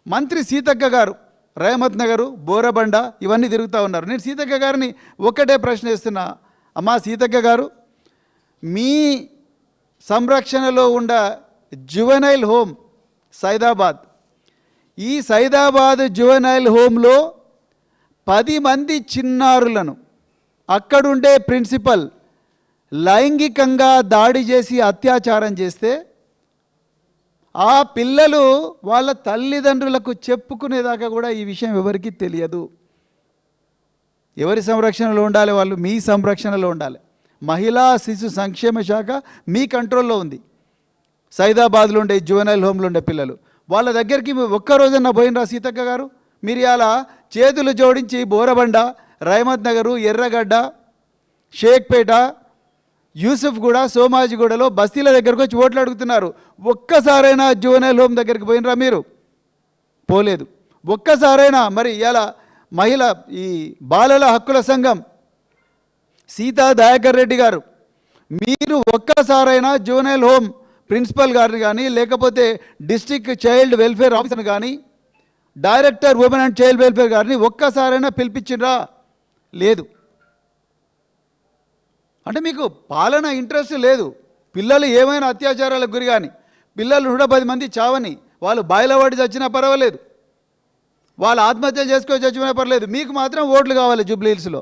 మంత్రి సీతక్క గారు రహమత్ నగరు, బోరబండ ఇవన్నీ తిరుగుతూ ఉన్నారు. నేను సీతక్క గారిని ఒక్కటే ప్రశ్న వేస్తున్నా, అమ్మా సీతక్క గారు, మీ సంరక్షణలో ఉన్న జువెనైల్ హోమ్ సైదాబాద్, ఈ సైదాబాద్ జువెనైల్ హోమ్లో 10 మంది చిన్నారులను అక్కడుండే ప్రిన్సిపల్ లైంగికంగా దాడి చేసి అత్యాచారం చేస్తే ఆ పిల్లలు వాళ్ళ తల్లిదండ్రులకు చెప్పుకునేదాకా కూడా ఈ విషయం ఎవరికీ తెలియదు. ఎవరి సంరక్షణలో ఉండాలి? వాళ్ళు మీ సంరక్షణలో ఉండాలి. మహిళా శిశు సంక్షేమ శాఖ మీ కంట్రోల్లో ఉంది. సైదాబాద్లో ఉండే జువెనైల్ హోమ్లో ఉండే పిల్లలు వాళ్ళ దగ్గరికి ఒక్కరోజన్నా పోయినరా సీతక్క గారు? మీరు ఇలా చేతులు జోడించి బోరబండ, రహమత్ నగరు, ఎర్రగడ్డ, షేక్పేట, యూసుఫ్గూడ, సోమాజిగూడలో బస్తీల దగ్గరకు వచ్చి ఓట్లు అడుగుతున్నారు. ఒక్కసారైనా జువెనైల్ హోమ్ దగ్గరికి పోయినరా మీరు? పోలేదు. ఒక్కసారైనా మరి ఇలా మహిళ ఈ బాలల హక్కుల సంఘం సీతా దయాకర్ రెడ్డి గారు, మీరు ఒక్కసారైనా జువెనైల్ హోమ్ ప్రిన్సిపల్ గారిని కానీ, లేకపోతే డిస్ట్రిక్ట్ చైల్డ్ వెల్ఫేర్ ఆఫీసర్ని కానీ, director women and child welfare గారిని ఒక్కసారైనా పిలిపించినరా? లేదు. అంటే మీకు పాలన ఇంట్రెస్ట్ లేదు. పిల్లలు ఏమైనా అత్యాచారాలకు గురి కానీ, పిల్లలు 110 మంది చావని, వాళ్ళు బాయిల పడి చచ్చినా పర్వాలేదు, వాళ్ళు ఆత్మహత్యలు చేసుకొని చచ్చిపోయినా పర్లేదు, మీకు మాత్రం ఓట్లు కావాలి జూబ్లీ హిల్స్లో.